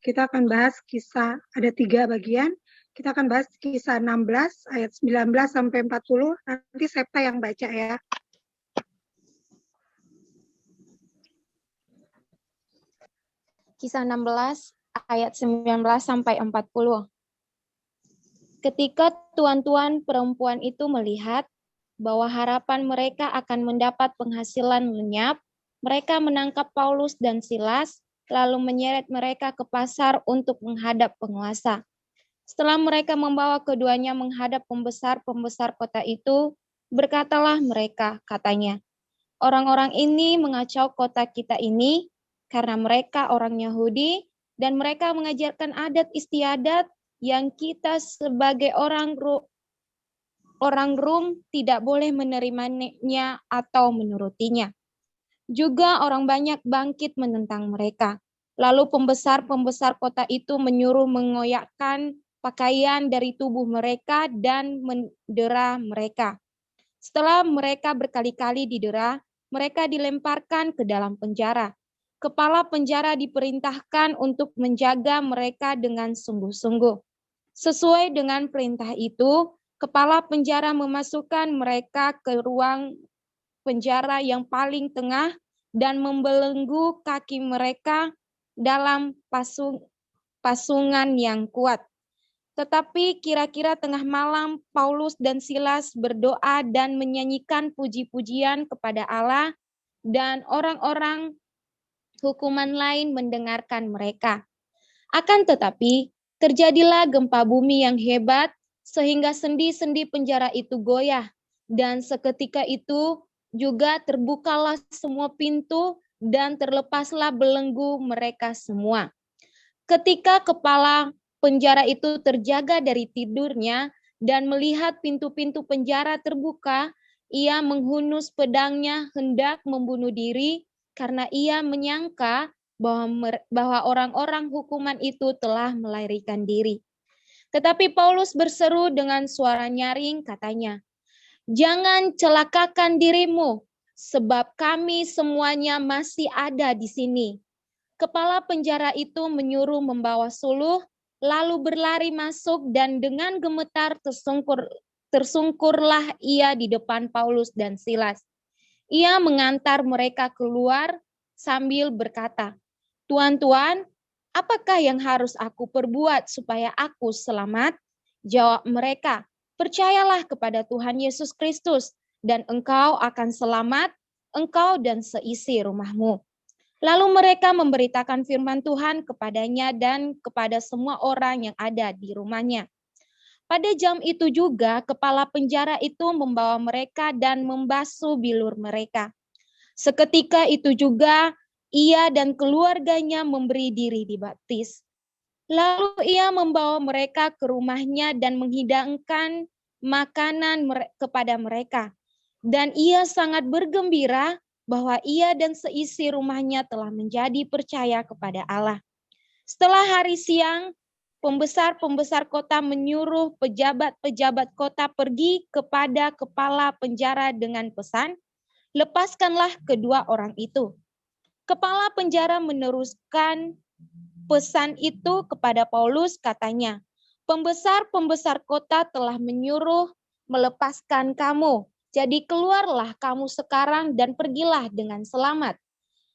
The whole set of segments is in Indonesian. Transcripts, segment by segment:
Kita akan bahas kisah, ada 3 bagian. Kita akan bahas kisah 16 ayat 19 sampai 40. Nanti Septa yang baca ya. Kisah 16 ayat 19 sampai 40. Ketika tuan-tuan perempuan itu melihat bahwa harapan mereka akan mendapat penghasilan lenyap, mereka menangkap Paulus dan Silas, lalu menyeret mereka ke pasar untuk menghadap penguasa. Setelah mereka membawa keduanya menghadap pembesar-pembesar kota itu, berkatalah mereka, katanya, orang-orang ini mengacau kota kita ini karena mereka orang Yahudi dan mereka mengajarkan adat istiadat yang kita sebagai orang Rum tidak boleh menerimanya atau menurutinya. Juga orang banyak bangkit menentang mereka. Lalu pembesar-pembesar kota itu menyuruh mengoyakkan pakaian dari tubuh mereka dan mendera mereka. Setelah mereka berkali-kali didera, mereka dilemparkan ke dalam penjara. Kepala penjara diperintahkan untuk menjaga mereka dengan sungguh-sungguh. Sesuai dengan perintah itu, kepala penjara memasukkan mereka ke ruang penjara yang paling tengah dan membelenggu kaki mereka dalam pasungan yang kuat. Tetapi kira-kira tengah malam, Paulus dan Silas berdoa dan menyanyikan puji-pujian kepada Allah, dan orang-orang hukuman lain mendengarkan mereka. Akan tetapi, terjadilah gempa bumi yang hebat, sehingga sendi-sendi penjara itu goyah, dan seketika itu juga terbukalah semua pintu, dan terlepaslah belenggu mereka semua. Ketika kepala penjara itu terjaga dari tidurnya dan melihat pintu-pintu penjara terbuka, ia menghunus pedangnya hendak membunuh diri karena ia menyangka bahwa orang-orang hukuman itu telah melarikan diri. Tetapi Paulus berseru dengan suara nyaring, katanya, "Jangan celakakan dirimu, sebab kami semuanya masih ada di sini." Kepala penjara itu menyuruh membawa suluh, lalu berlari masuk dan dengan gemetar tersungkurlah ia di depan Paulus dan Silas. Ia mengantar mereka keluar sambil berkata, "Tuan-tuan, apakah yang harus aku perbuat supaya aku selamat?" Jawab mereka, "Percayalah kepada Tuhan Yesus Kristus dan engkau akan selamat, engkau dan seisi rumahmu." Lalu mereka memberitakan firman Tuhan kepadanya dan kepada semua orang yang ada di rumahnya. Pada jam itu juga kepala penjara itu membawa mereka dan membasuh bilur mereka. Seketika itu juga ia dan keluarganya memberi diri dibaptis. Lalu ia membawa mereka ke rumahnya dan menghidangkan makanan kepada mereka. Dan ia sangat bergembira bahwa ia dan seisi rumahnya telah menjadi percaya kepada Allah. Setelah hari siang, pembesar-pembesar kota menyuruh pejabat-pejabat kota pergi kepada kepala penjara dengan pesan, "Lepaskanlah kedua orang itu." Kepala penjara meneruskan pesan itu kepada Paulus, katanya, "Pembesar-pembesar kota telah menyuruh melepaskan kamu. Jadi keluarlah kamu sekarang dan pergilah dengan selamat."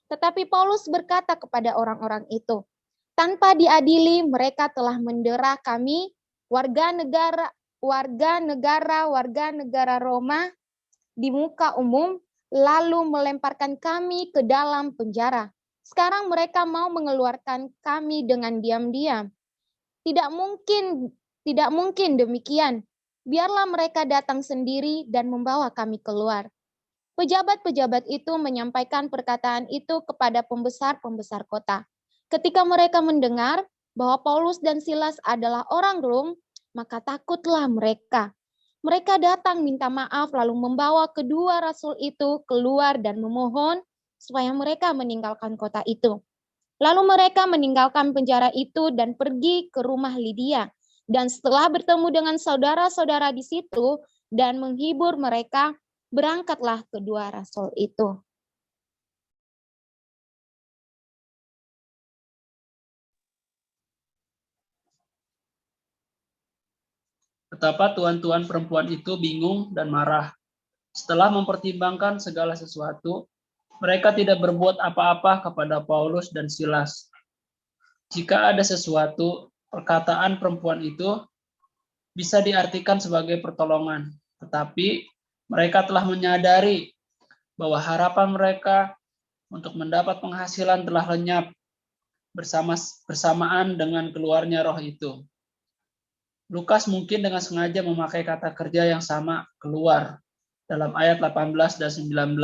Tetapi Paulus berkata kepada orang-orang itu, "Tanpa diadili mereka telah mendera kami, warga negara Roma di muka umum, lalu melemparkan kami ke dalam penjara. Sekarang mereka mau mengeluarkan kami dengan diam-diam. Tidak mungkin demikian. Biarlah mereka datang sendiri dan membawa kami keluar." Pejabat-pejabat itu menyampaikan perkataan itu kepada pembesar-pembesar kota. Ketika mereka mendengar bahwa Paulus dan Silas adalah orang Rom, maka takutlah mereka. Mereka datang minta maaf lalu membawa kedua rasul itu keluar dan memohon supaya mereka meninggalkan kota itu. Lalu mereka meninggalkan penjara itu dan pergi ke rumah Lydia. Dan setelah bertemu dengan saudara-saudara di situ dan menghibur mereka, berangkatlah kedua rasul itu. Betapa tuan-tuan perempuan itu bingung dan marah. Setelah mempertimbangkan segala sesuatu, mereka tidak berbuat apa-apa kepada Paulus dan Silas. Jika ada sesuatu, perkataan perempuan itu bisa diartikan sebagai pertolongan, tetapi mereka telah menyadari bahwa harapan mereka untuk mendapat penghasilan telah lenyap bersamaan dengan keluarnya roh itu. Lukas mungkin dengan sengaja memakai kata kerja yang sama, keluar, dalam ayat 18 dan 19.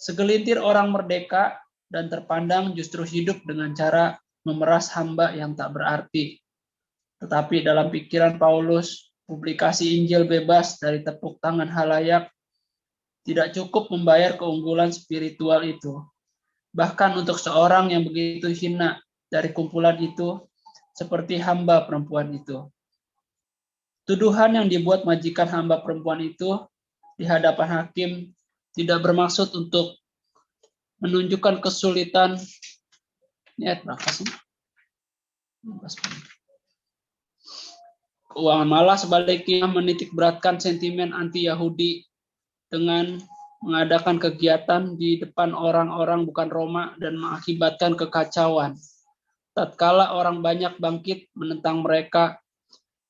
Segelintir orang merdeka dan terpandang justru hidup dengan cara memeras hamba yang tak berarti. Tetapi dalam pikiran Paulus, publikasi Injil bebas dari tepuk tangan halayak tidak cukup membayar keunggulan spiritual itu. Bahkan untuk seorang yang begitu hina dari kumpulan itu, seperti hamba perempuan itu. Tuduhan yang dibuat majikan hamba perempuan itu di hadapan hakim tidak bermaksud untuk menunjukkan kesulitan. Ini ayat berapa sih? Keuangan, malah sebaliknya menitik beratkan sentimen anti-Yahudi dengan mengadakan kegiatan di depan orang-orang bukan Roma dan mengakibatkan kekacauan. Tatkala orang banyak bangkit menentang mereka,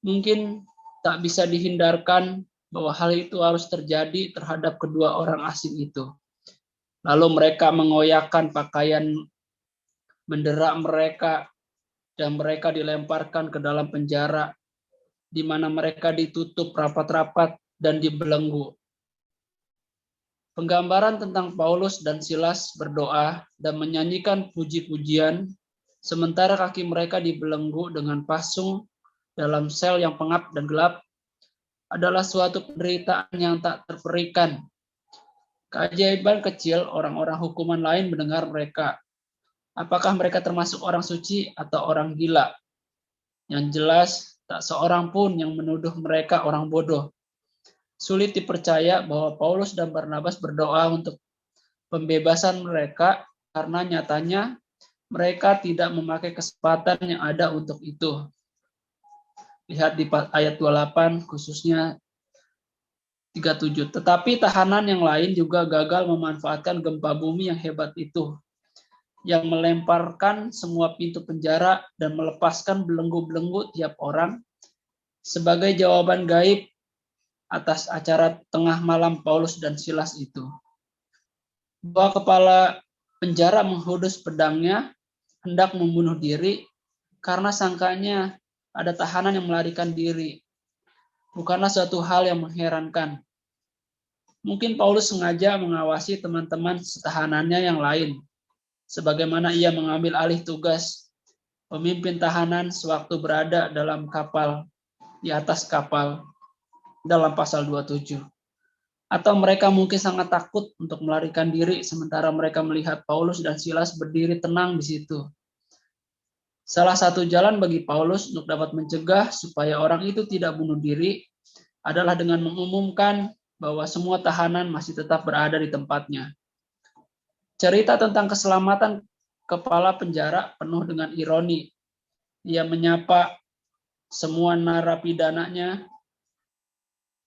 mungkin tak bisa dihindarkan bahwa hal itu harus terjadi terhadap kedua orang asing itu. Lalu mereka mengoyakkan pakaian, mendera mereka, dan mereka dilemparkan ke dalam penjara, di mana mereka ditutup rapat-rapat dan dibelenggu. Penggambaran tentang Paulus dan Silas berdoa dan menyanyikan puji-pujian, sementara kaki mereka dibelenggu dengan pasung dalam sel yang pengap dan gelap, adalah suatu penderitaan yang tak terperikan. Keajaiban kecil orang-orang hukuman lain mendengar mereka. Apakah mereka termasuk orang suci atau orang gila? Yang jelas, tak seorang pun yang menuduh mereka orang bodoh. Sulit dipercaya bahwa Paulus dan Barnabas berdoa untuk pembebasan mereka karena nyatanya mereka tidak memakai kesempatan yang ada untuk itu. Lihat di ayat 28 khususnya 37. Tetapi tahanan yang lain juga gagal memanfaatkan gempa bumi yang hebat itu, yang melemparkan semua pintu penjara dan melepaskan belenggu-belenggu tiap orang sebagai jawaban gaib atas acara tengah malam Paulus dan Silas itu. Dua kepala penjara menghudus pedangnya, hendak membunuh diri karena sangkanya ada tahanan yang melarikan diri. Bukanlah suatu hal yang mengherankan. Mungkin Paulus sengaja mengawasi teman-teman setahanannya yang lain, sebagaimana ia mengambil alih tugas pemimpin tahanan sewaktu berada dalam kapal, di atas kapal, dalam pasal 27. Atau mereka mungkin sangat takut untuk melarikan diri sementara mereka melihat Paulus dan Silas berdiri tenang di situ. Salah satu jalan bagi Paulus untuk dapat mencegah supaya orang itu tidak bunuh diri adalah dengan mengumumkan bahwa semua tahanan masih tetap berada di tempatnya. Cerita tentang keselamatan kepala penjara penuh dengan ironi. Ia menyapa semua narapidananya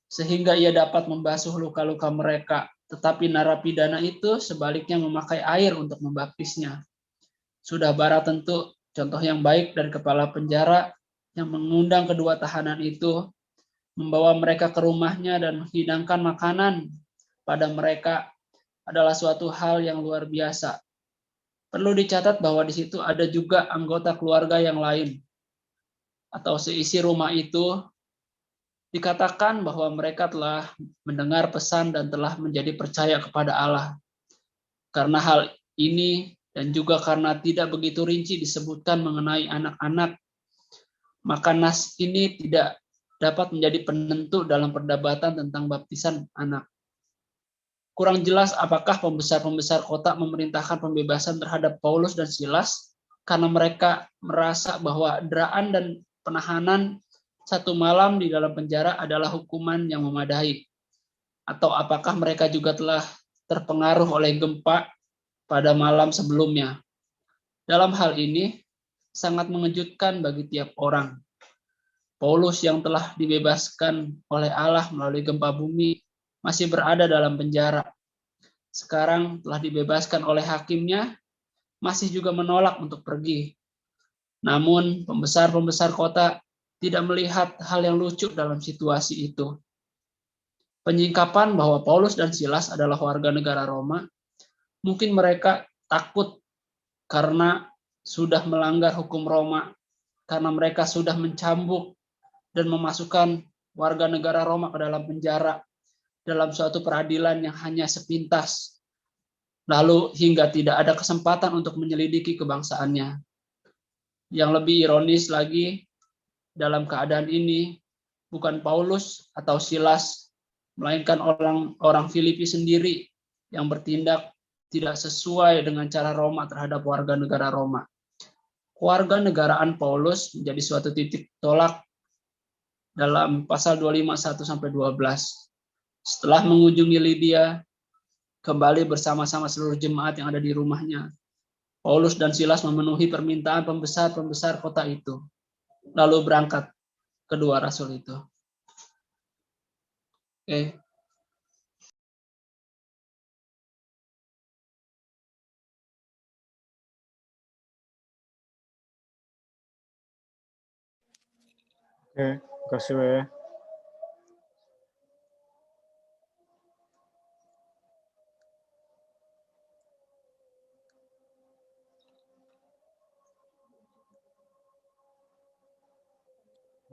sehingga ia dapat membasuh luka-luka mereka. Tetapi narapidana itu sebaliknya memakai air untuk membaptisnya. Sudah bara tentu contoh yang baik dari kepala penjara yang mengundang kedua tahanan itu, membawa mereka ke rumahnya dan menghidangkan makanan pada mereka adalah suatu hal yang luar biasa. Perlu dicatat bahwa di situ ada juga anggota keluarga yang lain, atau seisi rumah itu. Dikatakan bahwa mereka telah mendengar pesan dan telah menjadi percaya kepada Allah. Karena hal ini dan juga karena tidak begitu rinci disebutkan mengenai anak-anak, maka nas ini tidak dapat menjadi penentu dalam perdebatan tentang baptisan anak. Kurang jelas apakah pembesar-pembesar kota memerintahkan pembebasan terhadap Paulus dan Silas karena mereka merasa bahwa deraan dan penahanan satu malam di dalam penjara adalah hukuman yang memadai. Atau apakah mereka juga telah terpengaruh oleh gempa pada malam sebelumnya. Dalam hal ini, sangat mengejutkan bagi tiap orang. Paulus yang telah dibebaskan oleh Allah melalui gempa bumi masih berada dalam penjara. Sekarang telah dibebaskan oleh hakimnya, masih juga menolak untuk pergi. Namun pembesar-pembesar kota tidak melihat hal yang lucu dalam situasi itu. Penyingkapan bahwa Paulus dan Silas adalah warga negara Roma, mungkin mereka takut karena sudah melanggar hukum Roma, karena mereka sudah mencambuk dan memasukkan warga negara Roma ke dalam penjara dalam suatu peradilan yang hanya sepintas, lalu hingga tidak ada kesempatan untuk menyelidiki kebangsaannya. Yang lebih ironis lagi, dalam keadaan ini bukan Paulus atau Silas, melainkan orang Filipi sendiri yang bertindak tidak sesuai dengan cara Roma terhadap warga negara Roma. Warga negaraan Paulus menjadi suatu titik tolak dalam pasal 251-12. Setelah mengunjungi Lydia, kembali bersama-sama seluruh jemaat yang ada di rumahnya, Paulus dan Silas memenuhi permintaan pembesar-pembesar kota itu, lalu berangkat kedua rasul itu. Oke. Oke, terima kasih We.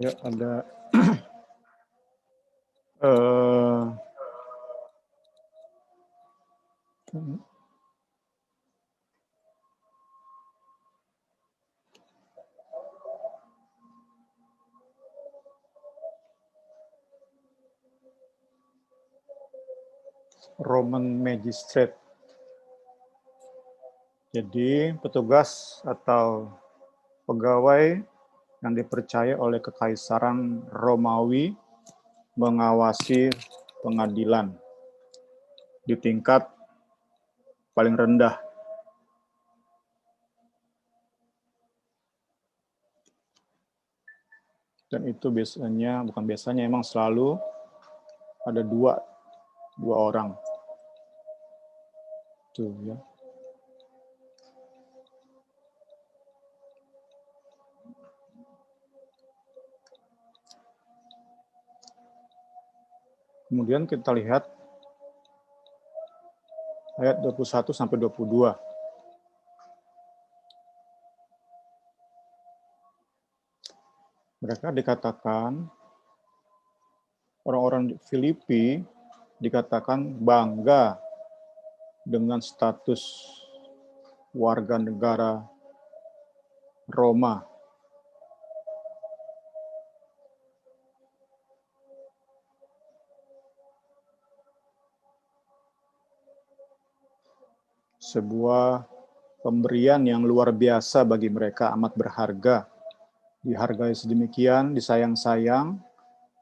Ya, ada Roman Magistrate. Jadi petugas atau pegawai yang dipercaya oleh Kekaisaran Romawi mengawasi pengadilan di tingkat paling rendah. Dan itu biasanya, bukan biasanya, emang selalu ada dua orang. Tuh ya. Kemudian kita lihat ayat 21 sampai 22. Mereka dikatakan, orang-orang Filipi dikatakan bangga dengan status warga negara Roma. Sebuah pemberian yang luar biasa bagi mereka, amat berharga. Dihargai sedemikian, disayang-sayang.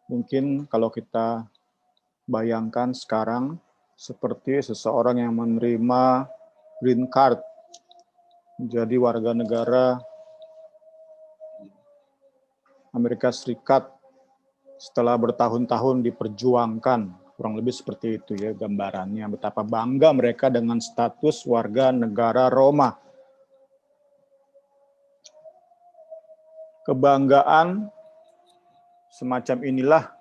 Mungkin kalau kita bayangkan sekarang seperti seseorang yang menerima green card, menjadi warga negara Amerika Serikat setelah bertahun-tahun diperjuangkan. Kurang lebih seperti itu ya gambarannya, betapa bangga mereka dengan status warga negara Roma. Kebanggaan semacam inilah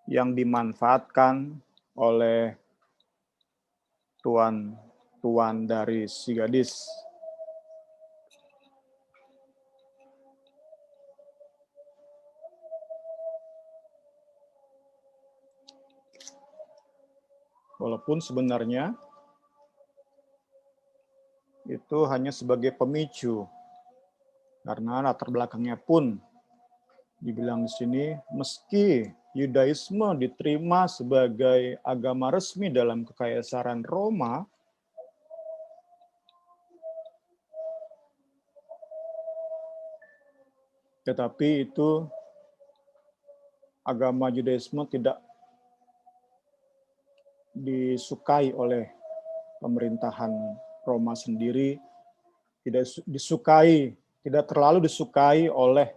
yang dimanfaatkan oleh tuan dari si gadis. Walaupun sebenarnya itu hanya sebagai pemicu, karena latar belakangnya pun dibilang di sini, meski Yudaisme diterima sebagai agama resmi dalam Kekaisaran Roma, tetapi itu agama Yudaisme tidak disukai oleh pemerintahan Roma sendiri, tidak terlalu disukai oleh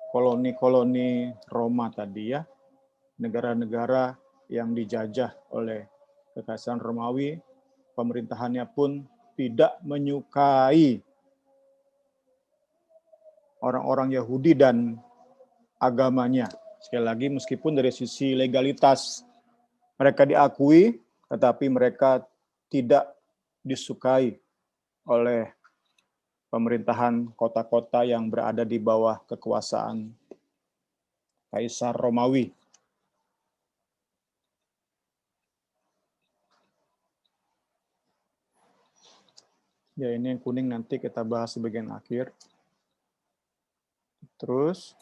koloni-koloni Roma tadi ya, negara-negara yang dijajah oleh Kekaisaran Romawi, pemerintahannya pun tidak menyukai orang-orang Yahudi dan agamanya. Sekali lagi, meskipun dari sisi legalitas mereka diakui, tetapi mereka tidak disukai oleh pemerintahan kota-kota yang berada di bawah kekuasaan Kaisar Romawi. Ya, ini yang kuning nanti kita bahas di bagian akhir. Terus,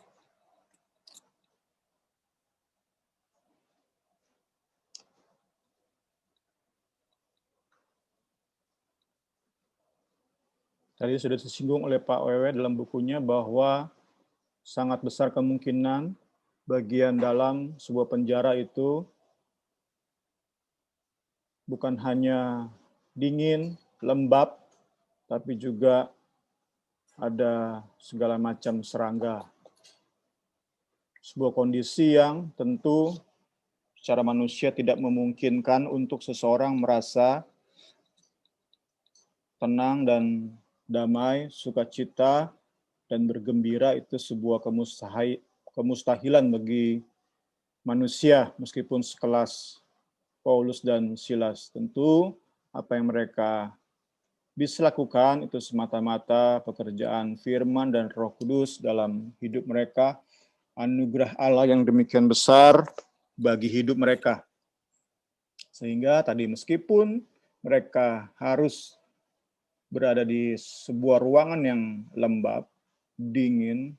tadi sudah disinggung oleh Pak Wewe dalam bukunya bahwa sangat besar kemungkinan bagian dalam sebuah penjara itu bukan hanya dingin, lembab, tapi juga ada segala macam serangga. Sebuah kondisi yang tentu secara manusia tidak memungkinkan untuk seseorang merasa tenang dan damai, sukacita, dan bergembira. Itu sebuah kemustahilan bagi manusia, meskipun sekelas Paulus dan Silas. Tentu apa yang mereka bisa lakukan itu semata-mata pekerjaan firman dan Roh Kudus dalam hidup mereka, anugerah Allah yang demikian besar bagi hidup mereka. Sehingga tadi meskipun mereka harus berada di sebuah ruangan yang lembab, dingin,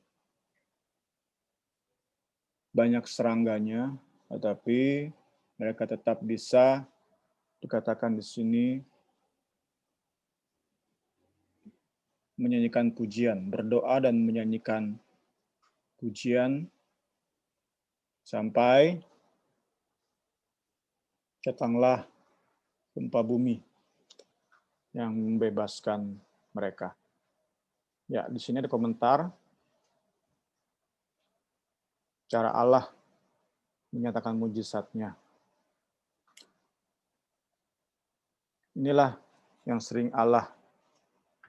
banyak serangganya, tetapi mereka tetap bisa dikatakan di sini menyanyikan pujian, berdoa dan menyanyikan pujian sampai datanglah gempa bumi yang membebaskan mereka. Ya, di sini ada komentar cara Allah menyatakan mujizatnya. Inilah yang sering Allah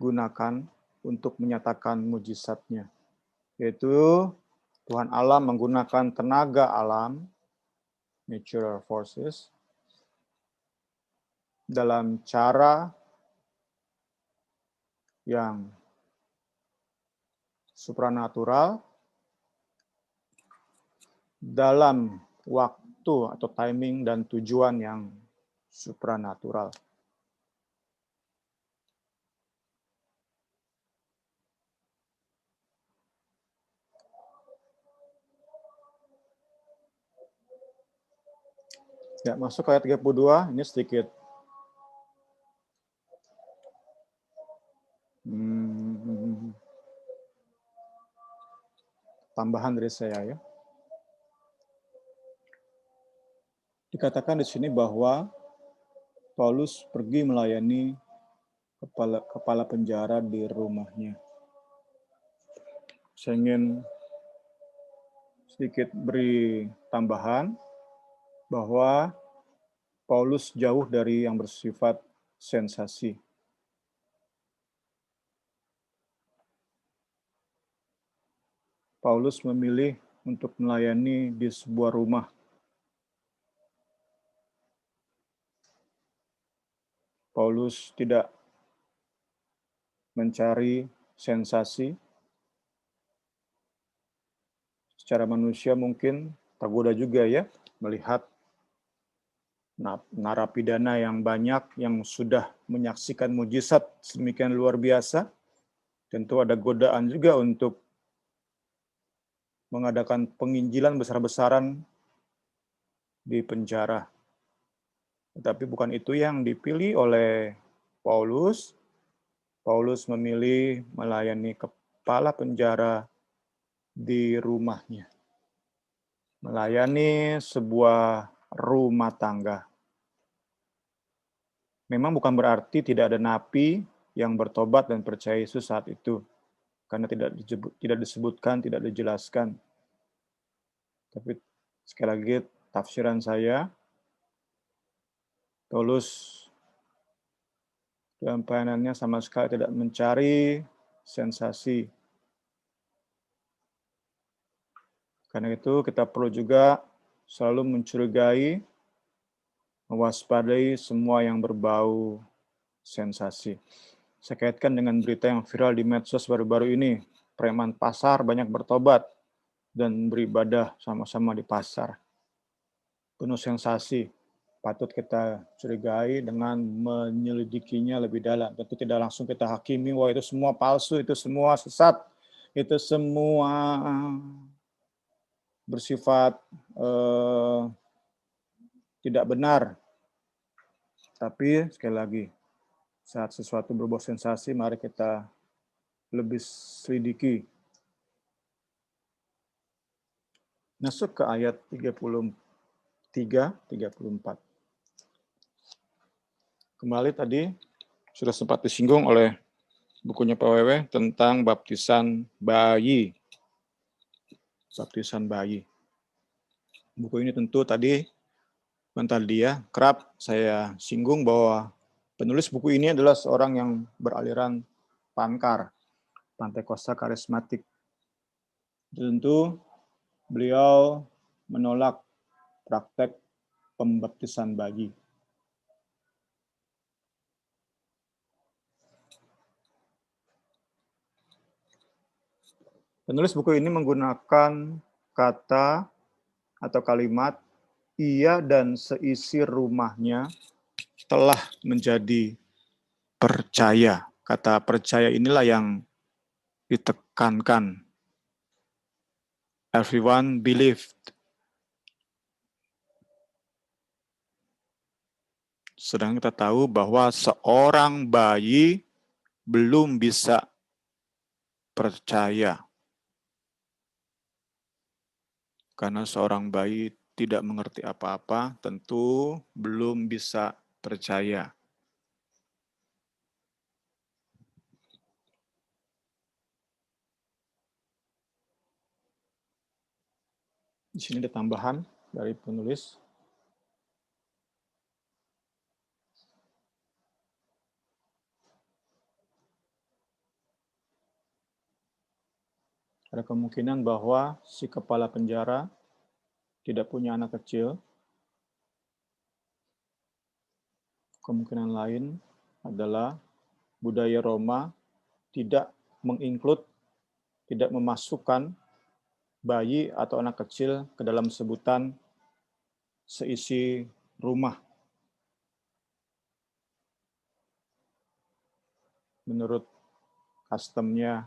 gunakan untuk menyatakan mujizatnya, yaitu Tuhan Allah menggunakan tenaga alam, natural forces, dalam cara yang supranatural, dalam waktu atau timing dan tujuan yang supranatural. Ya, masuk ke ayat 32, ini sedikit tambahan dari saya ya. Dikatakan di sini bahwa Paulus pergi melayani kepala penjara di rumahnya. Saya ingin sedikit beri tambahan bahwa Paulus jauh dari yang bersifat sensasi. Paulus memilih untuk melayani di sebuah rumah. Paulus tidak mencari sensasi. Secara manusia mungkin tergoda juga ya, melihat narapidana yang banyak yang sudah menyaksikan mujizat sedemikian luar biasa. Tentu ada godaan juga untuk mengadakan penginjilan besar-besaran di penjara. Tetapi bukan itu yang dipilih oleh Paulus. Paulus memilih melayani kepala penjara di rumahnya. Melayani sebuah rumah tangga. Memang bukan berarti tidak ada napi yang bertobat dan percaya Yesus saat itu. karena tidak disebutkan, tidak dijelaskan. Tapi sekali lagi tafsiran saya, Paulus dalam pelayanannya sama sekali tidak mencari sensasi. Karena itu kita perlu juga selalu mencurigai, mewaspadai semua yang berbau sensasi. Saya kaitkan dengan berita yang viral di medsos baru-baru ini. Preman pasar banyak bertobat dan beribadah sama-sama di pasar. Penuh sensasi. Patut kita curigai dengan menyelidikinya lebih dalam. Tentu tidak langsung kita hakimi, wah itu semua palsu, itu semua sesat, itu semua bersifat tidak benar. Tapi sekali lagi, saat sesuatu berbau sensasi, mari kita lebih selidiki. Masuk ke ayat 33, 34. Kembali tadi sudah sempat disinggung oleh bukunya Pak Wewe tentang baptisan bayi. Baptisan bayi. Buku ini tentu tadi mental dia kerap saya singgung bahwa penulis buku ini adalah seorang yang beraliran Pankar, Pantekosta karismatik. Tentu beliau menolak praktek pembaptisan bayi. Penulis buku ini menggunakan kata atau kalimat ia dan seisi rumahnya telah menjadi percaya. Kata percaya inilah yang ditekankan. Everyone believed. Sedang kita tahu bahwa seorang bayi belum bisa percaya. Karena seorang bayi tidak mengerti apa-apa, tentu belum bisa percaya. Di sini ada tambahan dari penulis. Ada kemungkinan bahwa si kepala penjara tidak punya anak kecil. Kemungkinan lain adalah budaya Roma tidak menginclude, tidak memasukkan bayi atau anak kecil ke dalam sebutan seisi rumah. Menurut customnya,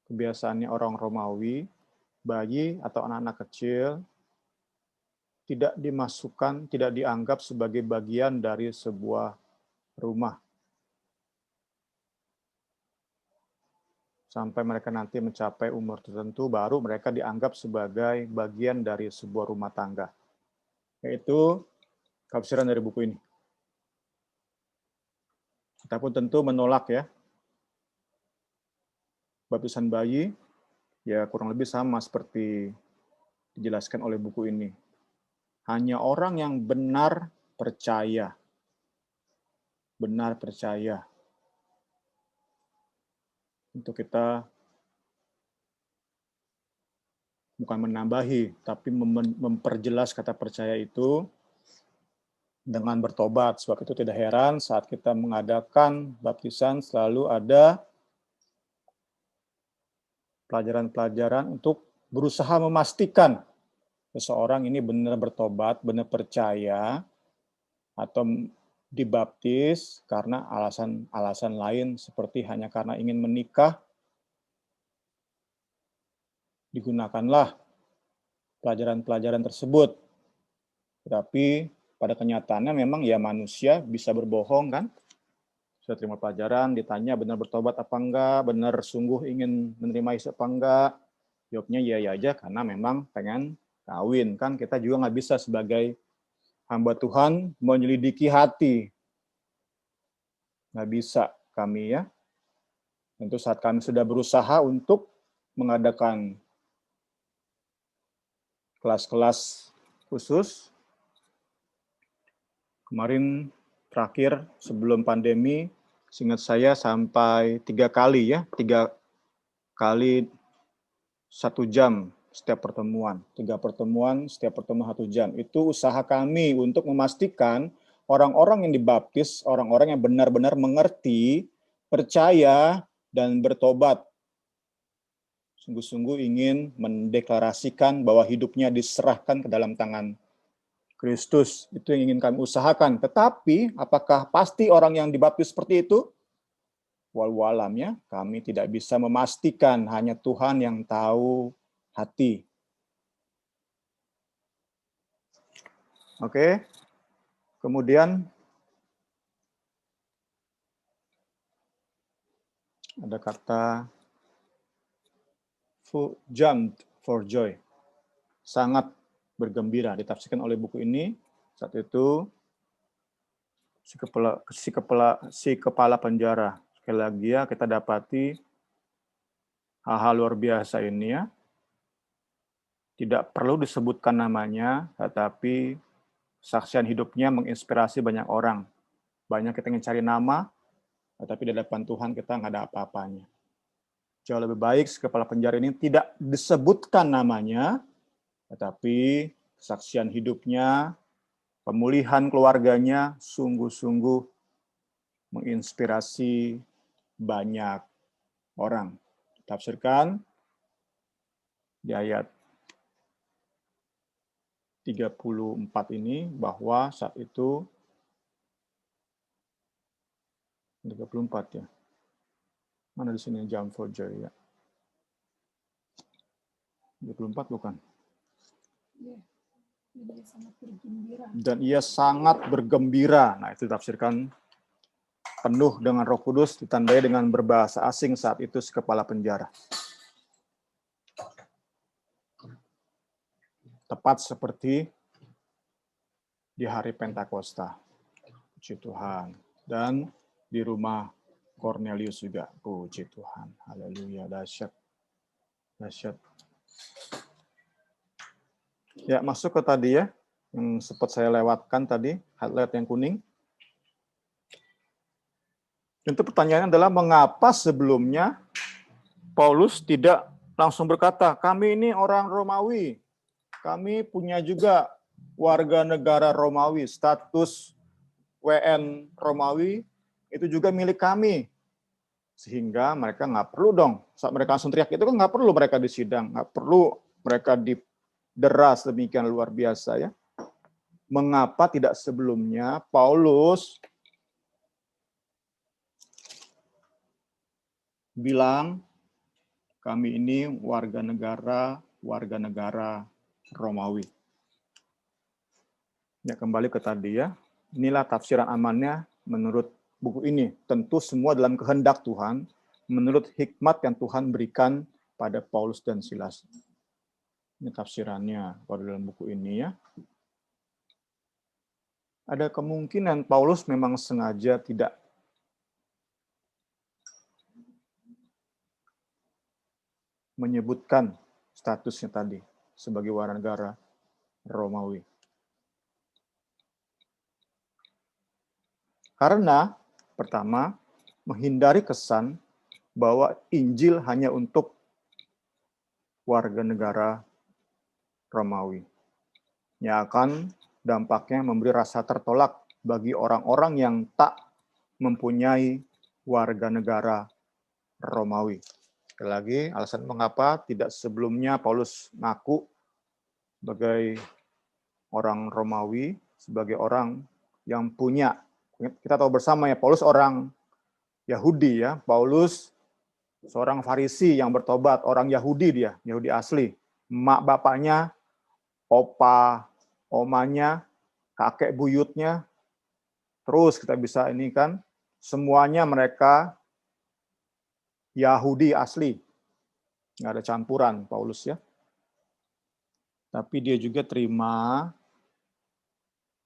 kebiasaannya orang Romawi, bayi atau anak-anak kecil tidak dimasukkan, tidak dianggap sebagai bagian dari sebuah rumah. Sampai mereka nanti mencapai umur tertentu, baru mereka dianggap sebagai bagian dari sebuah rumah tangga. Yaitu tafsiran dari buku ini. Kita pun tentu menolak ya. Baptisan bayi, ya kurang lebih sama seperti dijelaskan oleh buku ini. Hanya orang yang benar percaya. Benar percaya. Untuk kita bukan menambahi, tapi memperjelas kata percaya itu dengan bertobat. Sebab itu tidak heran saat kita mengadakan baptisan selalu ada pelajaran-pelajaran untuk berusaha memastikan seseorang ini benar bertobat, benar percaya, atau dibaptis karena alasan-alasan lain seperti hanya karena ingin menikah, digunakanlah pelajaran-pelajaran tersebut. Tetapi pada kenyataannya memang ya manusia bisa berbohong kan? Sudah terima pelajaran, ditanya benar bertobat apa enggak, benar sungguh ingin menerima Yesus apa enggak, jawabnya iya aja karena memang pengen kawin. Kan kita juga nggak bisa sebagai hamba Tuhan menyelidiki hati. Nggak bisa kami ya. Tentu saat kami sudah berusaha untuk mengadakan kelas-kelas khusus, kemarin terakhir sebelum pandemi, seingat saya sampai 3 kali ya, 3 kali 1 jam setiap pertemuan, 3 pertemuan, setiap pertemuan 1 jam. Itu usaha kami untuk memastikan orang-orang yang dibaptis, orang-orang yang benar-benar mengerti, percaya, dan bertobat. Sungguh-sungguh ingin mendeklarasikan bahwa hidupnya diserahkan ke dalam tangan Kristus. Itu yang ingin kami usahakan. Tetapi apakah pasti orang yang dibaptis seperti itu? Wallahu alam ya, kami tidak bisa memastikan, hanya Tuhan yang tahu hati. Oke. Kemudian ada kata jumped for joy. Sangat bergembira, ditafsirkan oleh buku ini. Saat itu si kepala penjara. Sekali lagi ya, kita dapati hal-hal luar biasa ini ya. Tidak perlu disebutkan namanya, tetapi kesaksian hidupnya menginspirasi banyak orang. Banyak kita ingin cari nama, tetapi di hadapan Tuhan kita nggak ada apa-apanya. Jauh lebih baik si kepala penjara ini tidak disebutkan namanya, tetapi kesaksian hidupnya, pemulihan keluarganya sungguh-sungguh menginspirasi banyak orang. Tafsirkan di ayat 34 ini bahwa saat itu 34 ya. Mana di sini jump for joy ya? 34 bukan? Dan ia sangat bergembira. Nah, itu ditafsirkan penuh dengan Roh Kudus, ditandai dengan berbahasa asing saat itu si kepala penjara. Tepat seperti di hari Pentakosta. Puji Tuhan. Dan di rumah Cornelius juga. Puji Tuhan. Haleluya. Dahsyat. Dahsyat. Ya, masuk ke tadi ya. Yang sempat saya lewatkan tadi. Highlight yang kuning. Tentu pertanyaannya adalah mengapa sebelumnya Paulus tidak langsung berkata, kami ini orang Romawi. Kami punya juga warga negara Romawi, status WN Romawi, itu juga milik kami. Sehingga mereka nggak perlu dong, saat mereka langsung teriak itu kan nggak perlu mereka disidang, nggak perlu mereka dideras demikian luar biasa ya. Mengapa tidak sebelumnya Paulus bilang, kami ini warga negara Romawi. Ya, kembali ke tadi ya. Inilah tafsiran amannya menurut buku ini. Tentu semua dalam kehendak Tuhan, menurut hikmat yang Tuhan berikan pada Paulus dan Silas. Ini tafsirannya pada dalam buku ini ya. Ada kemungkinan Paulus memang sengaja tidak menyebutkan statusnya tadi sebagai warga negara Romawi. Karena pertama, menghindari kesan bahwa Injil hanya untuk warga negara Romawi. Yang akan dampaknya memberi rasa tertolak bagi orang-orang yang tak mempunyai warga negara Romawi. Sekali lagi, alasan mengapa tidak sebelumnya Paulus ngaku sebagai orang Romawi, sebagai orang yang punya. Kita tahu bersama ya, Paulus orang Yahudi ya. Paulus seorang Farisi yang bertobat, orang Yahudi dia, Yahudi asli. Mak bapaknya, opa, omanya, kakek buyutnya, terus kita bisa ini kan, semuanya mereka Yahudi asli. Nggak ada campuran Paulus ya. Tapi dia juga terima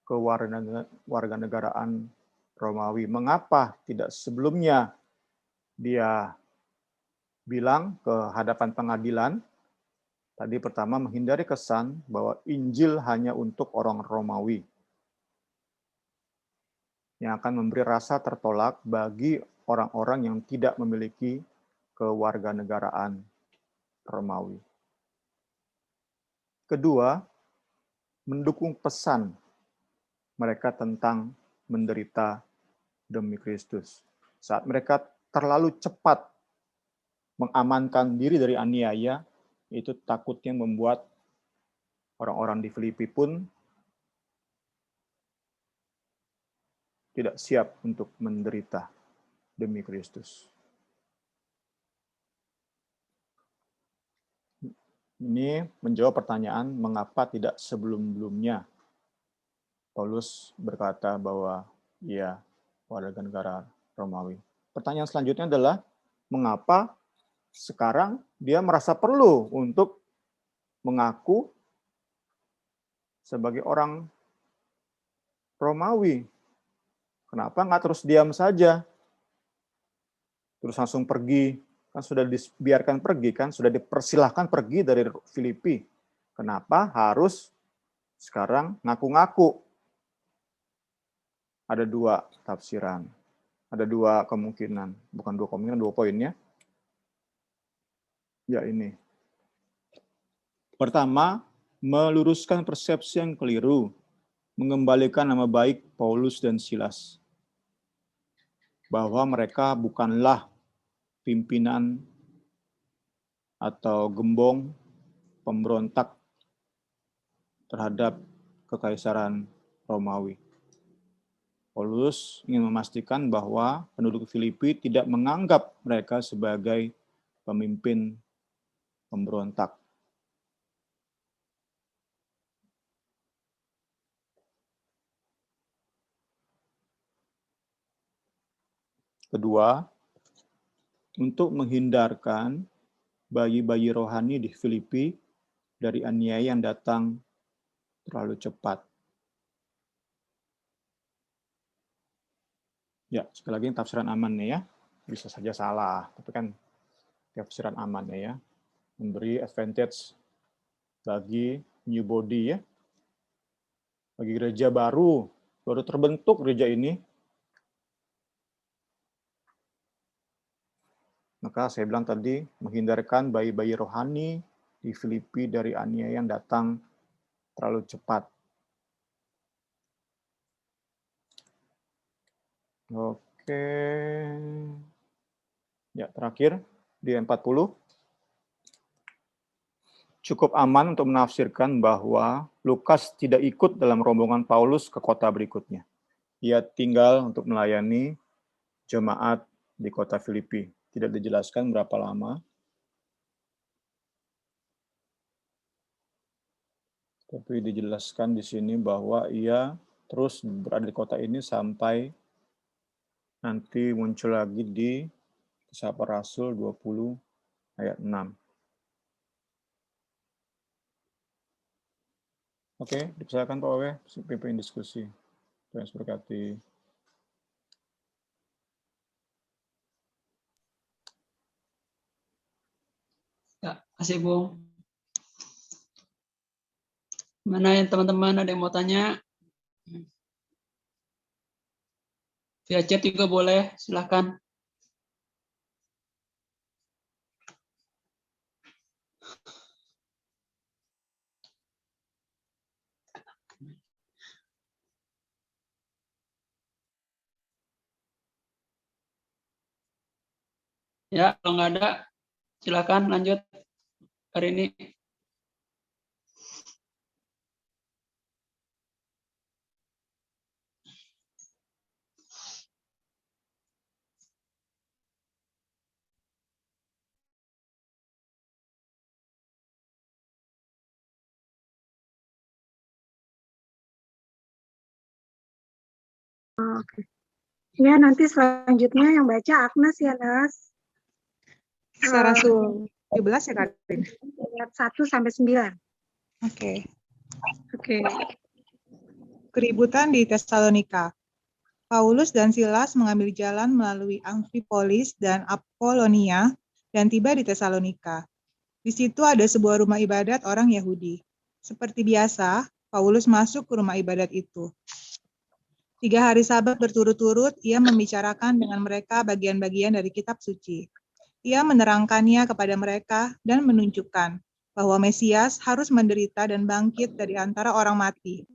kewarganegaraan Romawi. Mengapa tidak sebelumnya dia bilang ke hadapan pengadilan, tadi pertama menghindari kesan bahwa Injil hanya untuk orang Romawi, yang akan memberi rasa tertolak bagi orang-orang yang tidak memiliki kewarganegaraan Romawi. Kedua, mendukung pesan mereka tentang menderita demi Kristus. Saat mereka terlalu cepat mengamankan diri dari aniaya, itu takutnya membuat orang-orang di Filipi pun tidak siap untuk menderita demi Kristus. Ini menjawab pertanyaan mengapa tidak sebelum-belumnya Paulus berkata bahwa ia warga negara Romawi. Pertanyaan selanjutnya adalah mengapa sekarang dia merasa perlu untuk mengaku sebagai orang Romawi. Kenapa nggak terus diam saja? Terus langsung pergi. Kan sudah dibiarkan pergi, kan sudah dipersilahkan pergi dari Filipi. Kenapa harus sekarang ngaku-ngaku? Ada dua tafsiran. Ada dua kemungkinan. Bukan dua kemungkinan, dua poinnya. Ya ini. Pertama, meluruskan persepsi yang keliru. Mengembalikan nama baik Paulus dan Silas. Bahwa mereka bukanlah pimpinan atau gembong pemberontak terhadap kekaisaran Romawi. Paulus ingin memastikan bahwa penduduk Filipi tidak menganggap mereka sebagai pemimpin pemberontak. Kedua, untuk menghindarkan bayi-bayi rohani di Filipi dari aniaya yang datang terlalu cepat. Ya, sekali lagi tafsiran aman ya. Bisa saja salah, tapi kan tafsiran aman ya. Memberi advantage bagi new body ya. Bagi gereja baru terbentuk gereja ini. Maka saya bilang tadi, menghindarkan bayi-bayi rohani di Filipi dari aniaya yang datang terlalu cepat. Oke. Ya, terakhir di 40. Cukup aman untuk menafsirkan bahwa Lukas tidak ikut dalam rombongan Paulus ke kota berikutnya. Ia tinggal untuk melayani jemaat di kota Filipi. Tidak dijelaskan berapa lama. Tapi dijelaskan di sini bahwa ia terus berada di kota ini sampai nanti muncul lagi di Kisah Para Rasul 20 ayat 6. Oke, dipersilakan Pak Wawe, pimpin diskusi. Tuhan Yesus berkati. Ya, kasih Bung. Mana yang teman-teman ada yang mau tanya? Via chat juga boleh, silakan. Ya, kalau nggak ada, silakan lanjut hari ini. Oke. Ya, nanti selanjutnya yang baca Agnes ya, Nas. Kisah Rasul 17 ya, Karin? Ayat 1 sampai 9. Oke. Oke. Keributan di Tesalonika. Paulus dan Silas mengambil jalan melalui Amfipolis dan Apolonia dan tiba di Tesalonika. Di situ ada sebuah rumah ibadat orang Yahudi. Seperti biasa, Paulus masuk ke rumah ibadat itu. 3 hari Sabat berturut-turut, ia membicarakan dengan mereka bagian-bagian dari kitab suci. Ia menerangkannya kepada mereka dan menunjukkan bahwa Mesias harus menderita dan bangkit dari antara orang mati.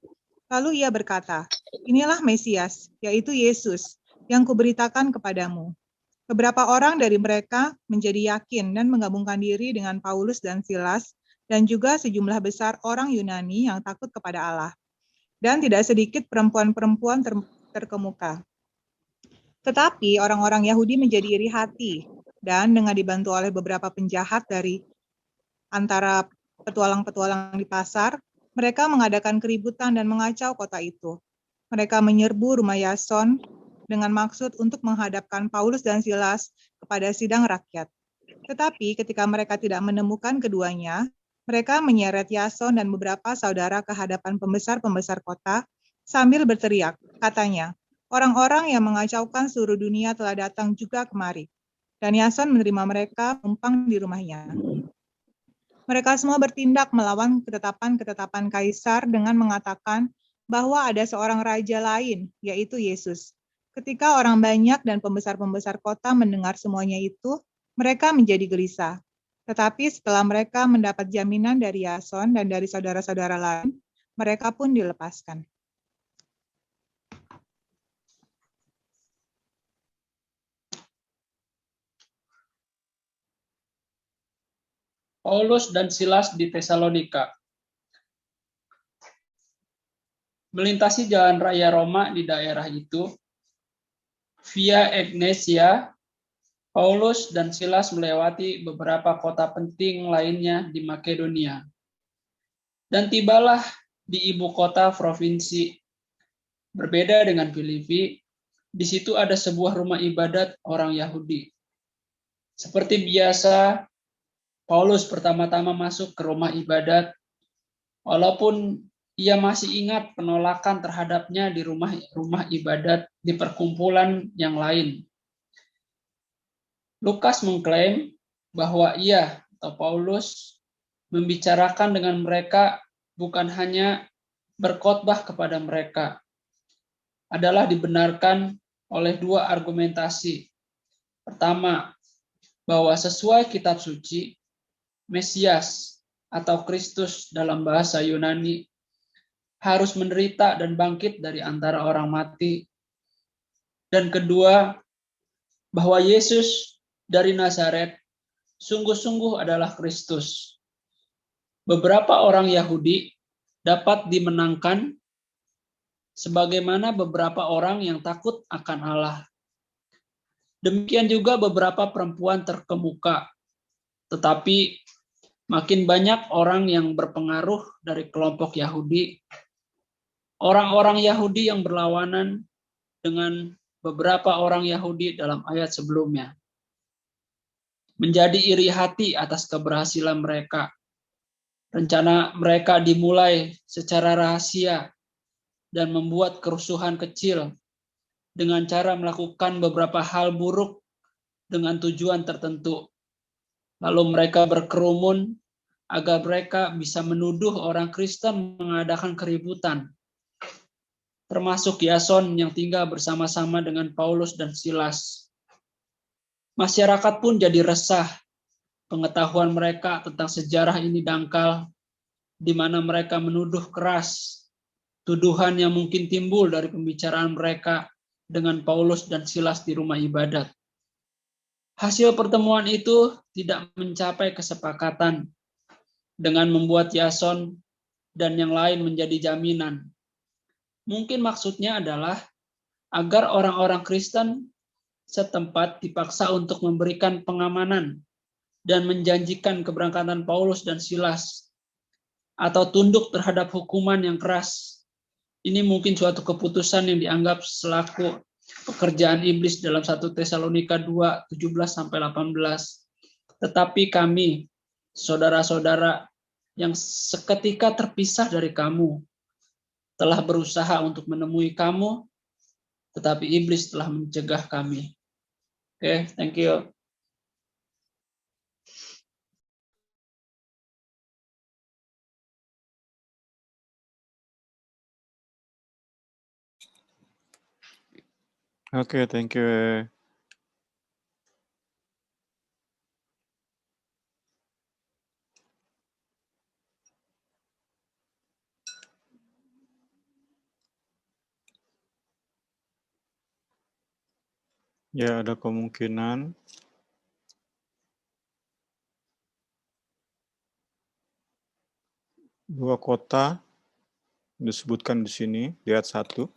Lalu ia berkata, "Inilah Mesias, yaitu Yesus, yang kuberitakan kepadamu." Beberapa orang dari mereka menjadi yakin dan menggabungkan diri dengan Paulus dan Silas, dan juga sejumlah besar orang Yunani yang takut kepada Allah. Dan tidak sedikit perempuan-perempuan terkemuka. Tetapi orang-orang Yahudi menjadi iri hati, dan dengan dibantu oleh beberapa penjahat dari antara petualang-petualang di pasar, mereka mengadakan keributan dan mengacau kota itu. Mereka menyerbu rumah Yason dengan maksud untuk menghadapkan Paulus dan Silas kepada sidang rakyat. Tetapi ketika mereka tidak menemukan keduanya, mereka menyeret Yason dan beberapa saudara ke hadapan pembesar-pembesar kota sambil berteriak, katanya, "Orang-orang yang mengacaukan seluruh dunia telah datang juga kemari." Dan Yason menerima mereka numpang di rumahnya. Mereka semua bertindak melawan ketetapan-ketetapan Kaisar dengan mengatakan bahwa ada seorang raja lain, yaitu Yesus. Ketika orang banyak dan pembesar-pembesar kota mendengar semuanya itu, mereka menjadi gelisah. Tetapi setelah mereka mendapat jaminan dari Yason dan dari saudara-saudara lain, mereka pun dilepaskan. Paulus dan Silas di Tesalonika. Melintasi jalan raya Roma di daerah itu, via Egnesia, Paulus dan Silas melewati beberapa kota penting lainnya di Makedonia. Dan tibalah di ibu kota provinsi. Berbeda dengan Filipi, di situ ada sebuah rumah ibadat orang Yahudi. Seperti biasa, Paulus pertama-tama masuk ke rumah ibadat, walaupun ia masih ingat penolakan terhadapnya di rumah ibadat di perkumpulan yang lain. Lukas mengklaim bahwa ia atau Paulus membicarakan dengan mereka bukan hanya berkhotbah kepada mereka, adalah dibenarkan oleh 2 argumentasi. Pertama, bahwa sesuai kitab suci, Mesias atau Kristus dalam bahasa Yunani harus menderita dan bangkit dari antara orang mati. Dan kedua, bahwa Yesus dari Nazaret sungguh-sungguh adalah Kristus. Beberapa orang Yahudi dapat dimenangkan sebagaimana beberapa orang yang takut akan Allah. Demikian juga beberapa perempuan terkemuka. Tetapi makin banyak orang yang berpengaruh dari kelompok Yahudi, orang-orang Yahudi yang berlawanan dengan beberapa orang Yahudi dalam ayat sebelumnya, menjadi iri hati atas keberhasilan mereka. Rencana mereka dimulai secara rahasia dan membuat kerusuhan kecil dengan cara melakukan beberapa hal buruk dengan tujuan tertentu. Lalu mereka berkerumun agar mereka bisa menuduh orang Kristen mengadakan keributan, termasuk Yason yang tinggal bersama-sama dengan Paulus dan Silas. Masyarakat pun jadi resah. Pengetahuan mereka tentang sejarah ini dangkal, di mana mereka menuduh keras tuduhan yang mungkin timbul dari pembicaraan mereka dengan Paulus dan Silas di rumah ibadat. Hasil pertemuan itu tidak mencapai kesepakatan dengan membuat Yason dan yang lain menjadi jaminan. Mungkin maksudnya adalah agar orang-orang Kristen setempat dipaksa untuk memberikan pengamanan dan menjanjikan keberangkatan Paulus dan Silas, atau tunduk terhadap hukuman yang keras. Ini mungkin suatu keputusan yang dianggap selaku pekerjaan iblis dalam 1 Tesalonika 2, 17-18. Tetapi kami, saudara-saudara yang seketika terpisah dari kamu, telah berusaha untuk menemui kamu, tetapi iblis telah mencegah kami. Oke, thank you. Oke, thank you. Ya, ada kemungkinan dua kota disebutkan di sini di ayat 1,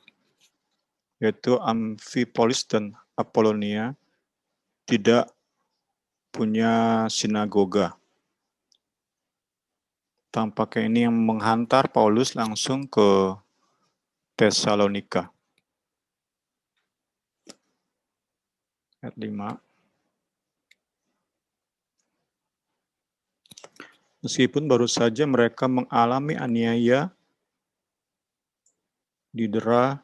yaitu Amphipolis dan Apollonia tidak punya sinagoga. Tampaknya ini yang menghantar Paulus langsung ke Tesalonika. Ayat 5. Meskipun baru saja mereka mengalami aniaya, didera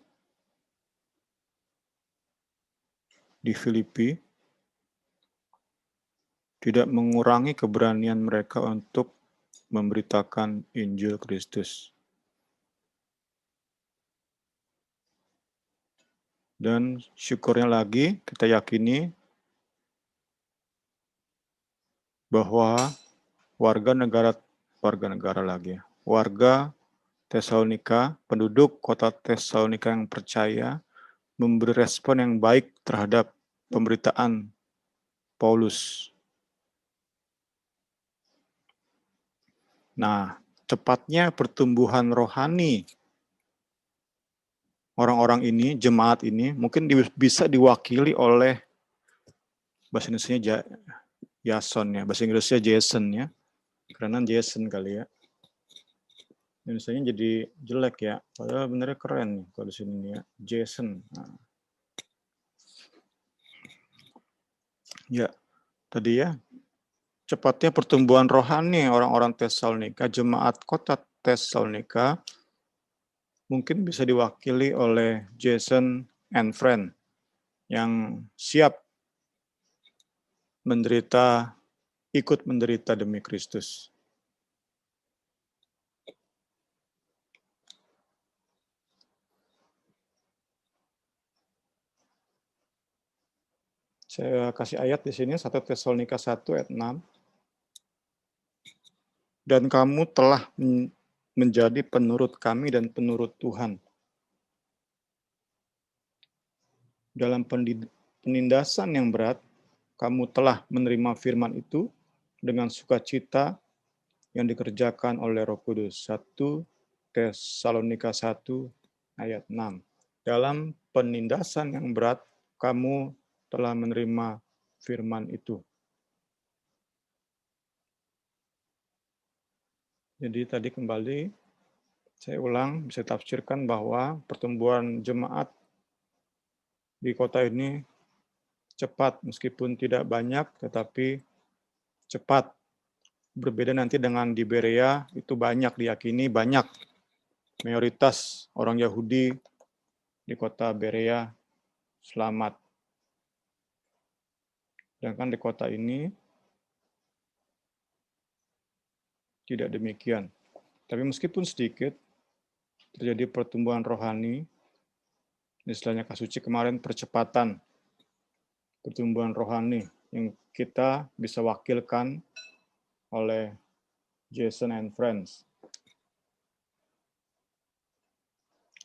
di Filipi, tidak mengurangi keberanian mereka untuk memberitakan Injil Kristus. Dan syukurnya lagi, kita yakini bahwa warga Tesalonika, penduduk kota Tesalonika yang percaya, memberi respon yang baik terhadap pemberitaan Paulus. Nah, cepatnya pertumbuhan rohani orang-orang ini, jemaat ini, mungkin bisa diwakili oleh bahasa Indonesia Jason ya, bahasa Inggrisnya Jason ya, karena Jason kali ya. Indonesia jadi jelek ya, padahal benernya keren nih kalau di sini ya, Jason. Nah. Ya, tadi ya, cepatnya pertumbuhan rohani orang-orang Tesalonika, jemaat kota Tesalonika, mungkin bisa diwakili oleh Jason and friend yang siap ikut menderita demi Kristus. Saya kasih ayat di sini, 1 Tesalonika 1 ayat 6. Dan kamu telah menjadi penurut kami dan penurut Tuhan. Dalam penindasan yang berat, kamu telah menerima firman itu dengan sukacita yang dikerjakan oleh Roh Kudus. 1 Tesalonika 1 ayat 6. Dalam penindasan yang berat, kamu telah menerima firman itu. Jadi tadi kembali, saya ulang, bisa tafsirkan bahwa pertumbuhan jemaat di kota ini cepat, meskipun tidak banyak, tetapi cepat. Berbeda nanti dengan di Berea, itu banyak diyakini, banyak. Mayoritas orang Yahudi di kota Berea selamat. Sedangkan di kota ini tidak demikian. Tapi meskipun sedikit, terjadi pertumbuhan rohani, istilahnya Kasuci kemarin, percepatan pertumbuhan rohani yang kita bisa wakilkan oleh Jason and Friends.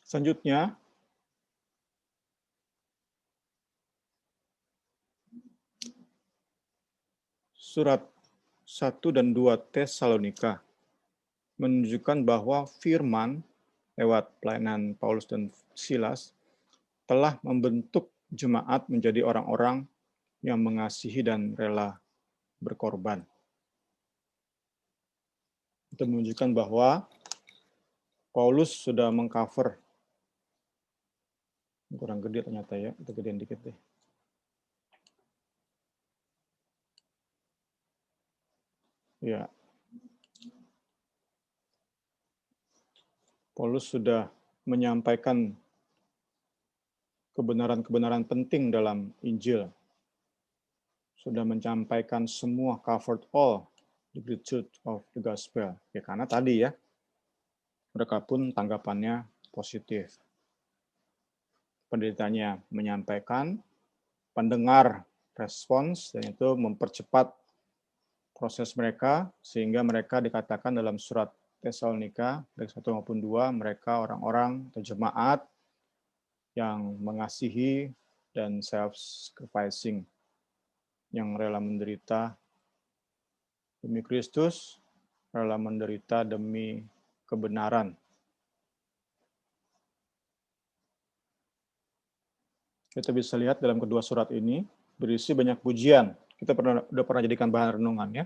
Selanjutnya, surat 1 dan 2 Tesalonika menunjukkan bahwa firman lewat pelayanan Paulus dan Silas telah membentuk jemaat menjadi orang-orang yang mengasihi dan rela berkorban. Itu menunjukkan bahwa Paulus sudah mengcover, kurang gede ternyata ya, itu gedean dikit deh. Ya, Paulus sudah menyampaikan kebenaran-kebenaran penting dalam Injil. Sudah menyampaikan semua, covered all the good truth of the gospel. Ya karena tadi ya, mereka pun tanggapannya positif. penderitanya menyampaikan, pendengar respons, dan itu mempercepat proses mereka, sehingga mereka dikatakan dalam surat Tesalonika, baik 1 maupun 2, mereka orang-orang atau jemaat yang mengasihi dan self-sacrificing, yang rela menderita demi Kristus, rela menderita demi kebenaran. Kita bisa lihat dalam kedua surat ini, berisi banyak pujian. Kita udah pernah jadikan bahan renungan ya.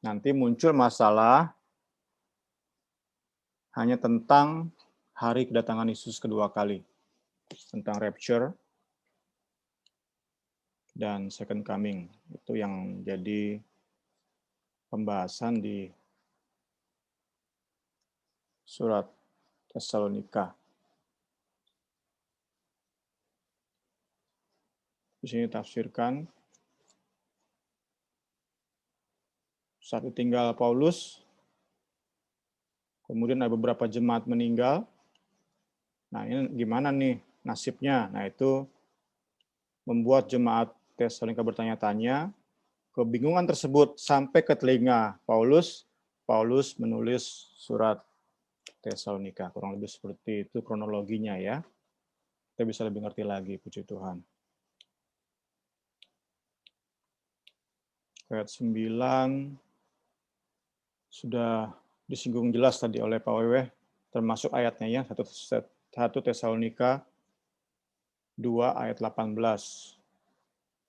Nanti muncul masalah hanya tentang hari kedatangan Yesus kedua kali. Tentang rapture dan second coming. Itu yang jadi pembahasan di surat Tesalonika. Di sini tafsirkan, saat tinggal Paulus, kemudian ada beberapa jemaat meninggal. Nah, ini gimana nih nasibnya? Nah, itu membuat jemaat Tesalonika bertanya-tanya. Kebingungan tersebut sampai ke telinga Paulus. Paulus menulis surat Tesalonika. Kurang lebih seperti itu kronologinya ya. Kita bisa lebih ngerti lagi, puji Tuhan. Ayat 9 sudah disinggung jelas tadi oleh Pak Wewe, termasuk ayatnya ya, 1 Tesalonika 2 ayat 18.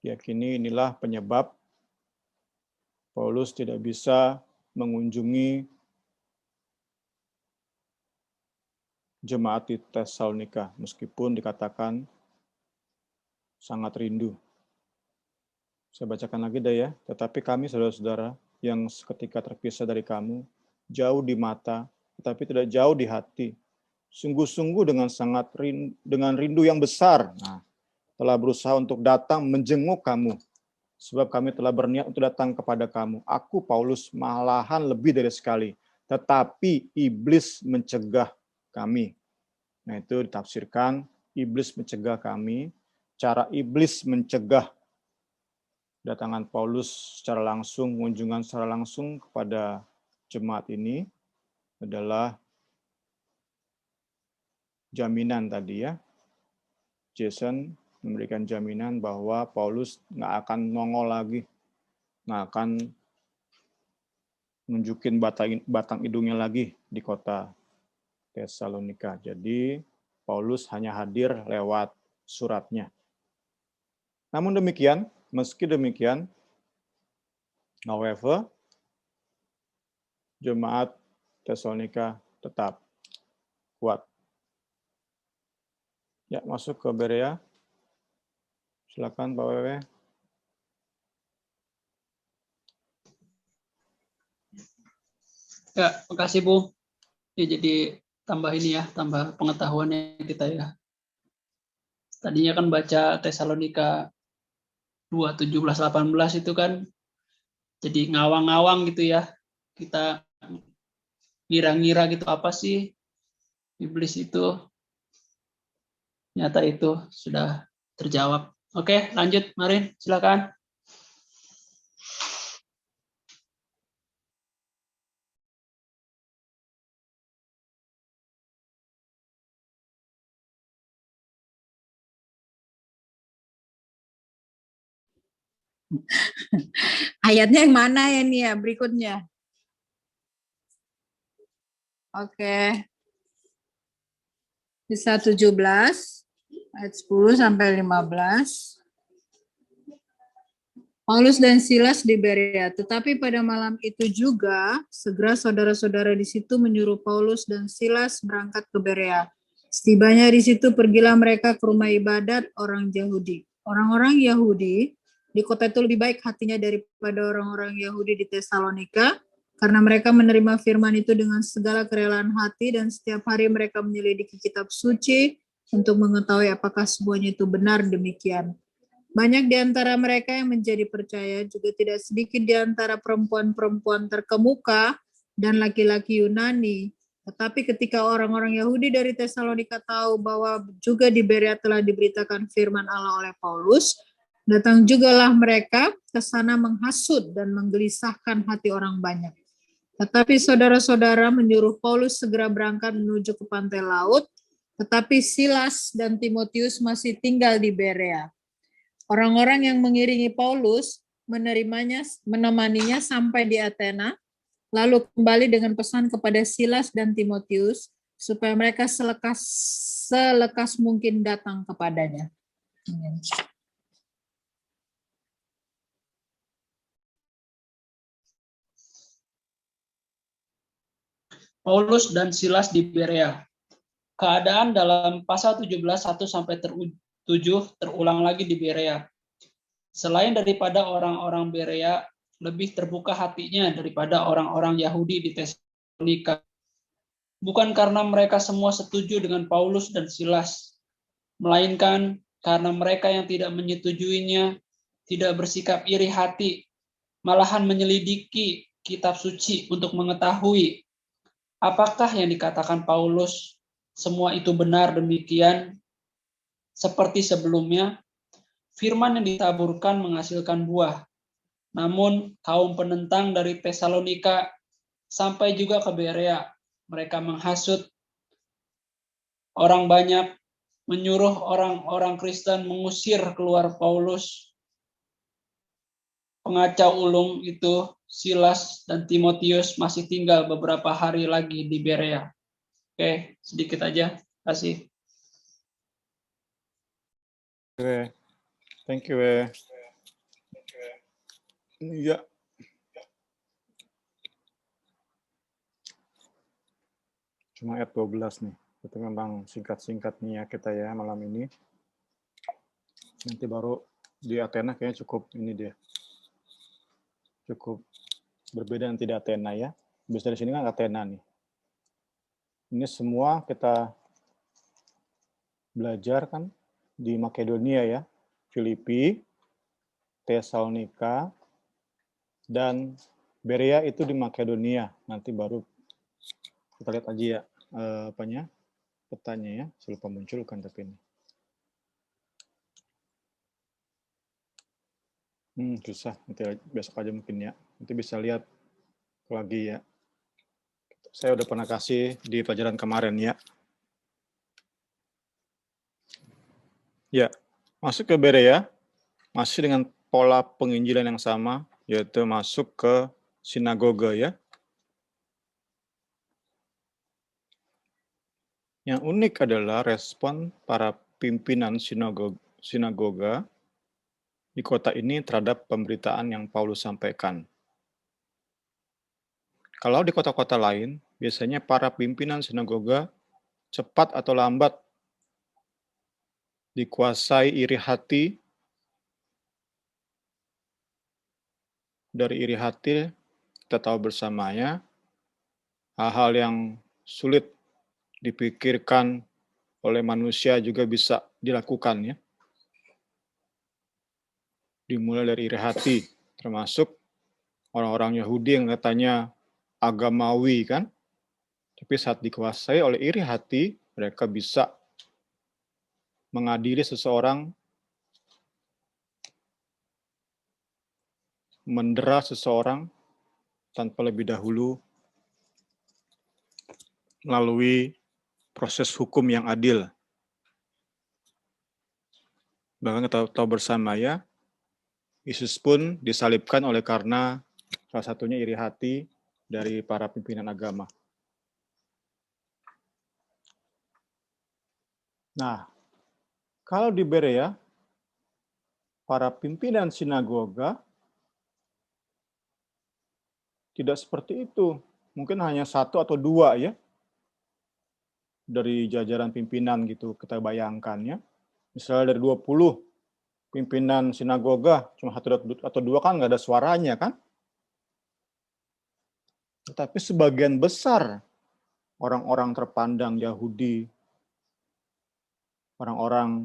Diyakini inilah penyebab Paulus tidak bisa mengunjungi jemaat di Tesalonika, meskipun dikatakan sangat rindu. Saya bacakan lagi deh ya. Tetapi kami saudara-saudara yang seketika terpisah dari kamu, jauh di mata, tetapi tidak jauh di hati. Sungguh-sungguh dengan rindu yang besar. Nah, telah berusaha untuk datang menjenguk kamu. Sebab kami telah berniat untuk datang kepada kamu. Aku, Paulus, malahan lebih dari sekali. Tetapi iblis mencegah kami. Nah, itu ditafsirkan, iblis mencegah kami. Cara iblis mencegah datangan Paulus secara langsung, kunjungan secara langsung kepada jemaat ini adalah jaminan tadi ya. Jason memberikan jaminan bahwa Paulus nggak akan nongol lagi, nggak akan nunjukin batang hidungnya lagi di kota Tesalonika. Jadi Paulus hanya hadir lewat suratnya. Namun demikian, meski demikian, however, jemaat Tesalonika tetap kuat. Ya, masuk ke Berea. Silakan Pak Wewe. Ya, makasih Bu. Ya, jadi tambah ini ya, tambah pengetahuannya kita ya. Tadinya kan baca Tesalonika 2, 17, 18 itu kan jadi ngawang-ngawang gitu ya. Kita ngira-ngira gitu, apa sih iblis itu. Nyata itu sudah terjawab. Oke, lanjut Marin, silakan. Ayatnya yang mana ya nih ya berikutnya? Oke. Kisah 17 ayat 10 sampai 15. Paulus dan Silas di Berea, tetapi pada malam itu juga segera saudara-saudara di situ menyuruh Paulus dan Silas berangkat ke Berea. Setibanya di situ pergilah mereka ke rumah ibadat orang Yahudi. Orang-orang Yahudi di kota itu lebih baik hatinya daripada orang-orang Yahudi di Tesalonika, karena mereka menerima firman itu dengan segala kerelaan hati dan setiap hari mereka menyelidiki kitab suci untuk mengetahui apakah semuanya itu benar demikian. Banyak di antara mereka yang menjadi percaya, juga tidak sedikit di antara perempuan-perempuan terkemuka dan laki-laki Yunani Tetapi ketika orang-orang Yahudi dari Tesalonika tahu bahwa juga di Berea telah diberitakan firman Allah oleh Paulus, datang jugalah mereka ke sana menghasut dan menggelisahkan hati orang banyak. Tetapi saudara-saudara menyuruh Paulus segera berangkat menuju ke pantai laut, tetapi Silas dan Timotius masih tinggal di Berea. Orang-orang yang mengiringi Paulus menemaninya sampai di Athena, lalu kembali dengan pesan kepada Silas dan Timotius supaya mereka selekas mungkin datang kepadanya. Amin. Paulus dan Silas di Berea. Keadaan dalam pasal 17:1-7 terulang lagi di Berea. Selain daripada orang-orang Berea lebih terbuka hatinya daripada orang-orang Yahudi di Tesalonika. Bukan karena mereka semua setuju dengan Paulus dan Silas, melainkan karena mereka yang tidak menyetujuinya tidak bersikap iri hati, malahan menyelidiki kitab suci untuk mengetahui apakah yang dikatakan Paulus semua itu benar demikian seperti sebelumnya. Firman yang ditaburkan menghasilkan buah. Namun kaum penentang dari Tesalonika sampai juga ke Berea. Mereka menghasut orang banyak, menyuruh orang-orang Kristen mengusir keluar Paulus. Pengacau ulung itu, Silas dan Timotius masih tinggal beberapa hari lagi di Berea. Oke, sedikit aja. Terima kasih. Oke, thank you. Ya. Cuma ayat 12 nih. Itu memang singkat-singkat nih ya kita ya malam ini. Nanti baru di Athena kayaknya cukup ini dia. Cukup berbeda yang tidak Athena ya. Habis dari sini kan Athena nih. Ini semua kita belajar kan di Makedonia ya. Filipi, Tesalonika, dan Berea itu di Makedonia. Nanti baru kita lihat aja ya petanya ya. Saya lupa munculkan tapi ini. Susah. Nanti besok aja mungkin ya. Nanti bisa lihat lagi ya. Saya udah pernah kasih di pelajaran kemarin ya. Ya, masuk ke Berea, masih dengan pola penginjilan yang sama, yaitu masuk ke sinagoga ya. Yang unik adalah respon para pimpinan sinagoga di kota ini terhadap pemberitaan yang Paulus sampaikan. Kalau di kota-kota lain, biasanya para pimpinan sinagoga cepat atau lambat dikuasai iri hati. Dari iri hati, kita tahu bersamanya, hal-hal yang sulit dipikirkan oleh manusia juga bisa dilakukan ya. Dimulai dari iri hati, termasuk orang-orang Yahudi yang katanya agamawi kan. Tapi saat dikuasai oleh iri hati, mereka bisa mengadili seseorang, mendera seseorang tanpa lebih dahulu melalui proses hukum yang adil. Bahkan kita tahu bersama ya, Yesus pun disalibkan oleh karena salah satunya iri hati dari para pimpinan agama. Nah, kalau di Berea, para pimpinan sinagoga tidak seperti itu. Mungkin hanya satu atau dua ya. Dari jajaran pimpinan gitu, kita bayangkan ya. Misalnya dari 20 pimpinan sinagoga, cuma satu atau dua kan nggak ada suaranya kan. Tetapi sebagian besar orang-orang terpandang Yahudi, orang-orang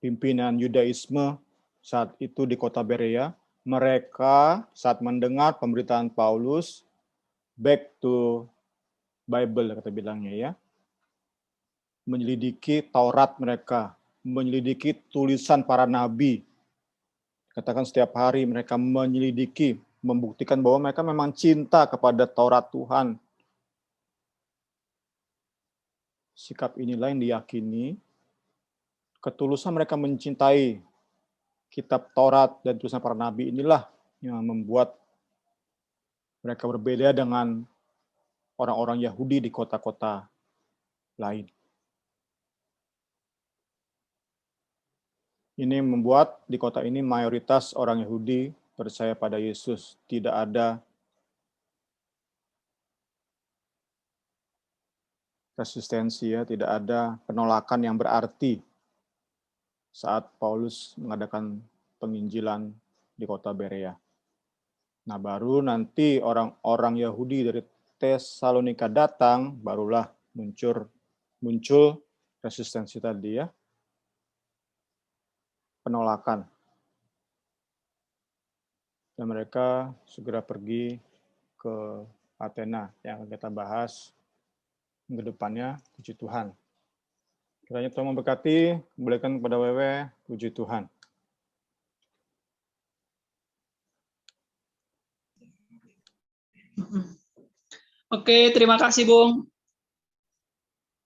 pimpinan Yudaisme saat itu di kota Berea, mereka saat mendengar pemberitaan Paulus back to Bible kata bilangnya ya. Menyelidiki Taurat mereka, menyelidiki tulisan para nabi. Katakan setiap hari mereka menyelidiki, membuktikan bahwa mereka memang cinta kepada Taurat Tuhan. Sikap inilah yang diyakini, ketulusan mereka mencintai kitab Taurat dan tulisan para nabi inilah yang membuat mereka berbeda dengan orang-orang Yahudi di kota-kota lain. Ini membuat di kota ini mayoritas orang Yahudi percaya pada Yesus. Tidak ada resistensi, ya, tidak ada penolakan yang berarti saat Paulus mengadakan penginjilan di kota Berea. Nah, baru nanti orang-orang Yahudi dari Tesalonika datang, barulah muncul resistensi tadi, ya. Penolakan. Dan mereka segera pergi ke Athena yang akan kita bahas ke depannya. Puji Tuhan. Kiranya Tuhan memberkati, kembalikan kepada Wewe, puji Tuhan. Oke, terima kasih Bung.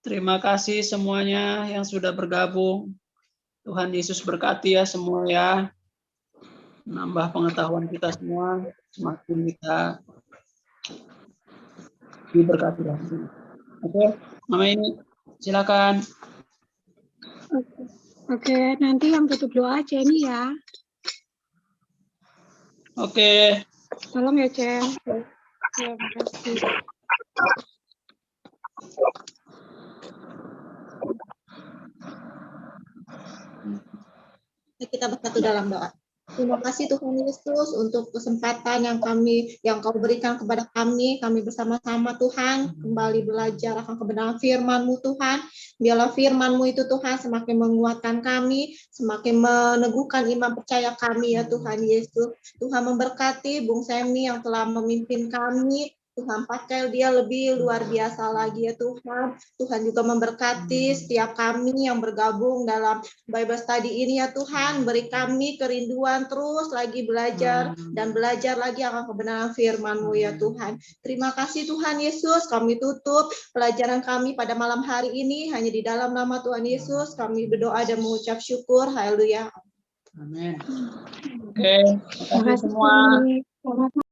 Terima kasih semuanya yang sudah bergabung. Tuhan Yesus berkati ya semua ya. Nambah pengetahuan kita semua, semakin kita diberkati lagi. Oke, Mama ini silakan. Oke, nanti yang tutup doa Jenny ya. Oke. Tolong ya, Cen. Ya, makasih. Kita bersatu dalam doa. Terima kasih Tuhan Yesus untuk kesempatan yang Kau berikan kepada kami bersama-sama Tuhan kembali belajar akan kebenaran firman-Mu Tuhan. Biarlah firman-Mu itu Tuhan semakin menguatkan kami, semakin meneguhkan iman percaya kami ya Tuhan Yesus. Tuhan memberkati Bung Semi yang telah memimpin kami. Tuhan pakai dia lebih luar biasa lagi ya Tuhan. Tuhan juga memberkati setiap kami yang bergabung dalam Bible study ini ya Tuhan. Beri kami kerinduan terus lagi belajar dan belajar lagi akan kebenaran firman-Mu ya Tuhan. Terima kasih Tuhan Yesus. Kami tutup pelajaran kami pada malam hari ini hanya di dalam nama Tuhan Yesus. Kami berdoa dan mengucap syukur. Haleluya. Amin. Oke, terima kasih semua.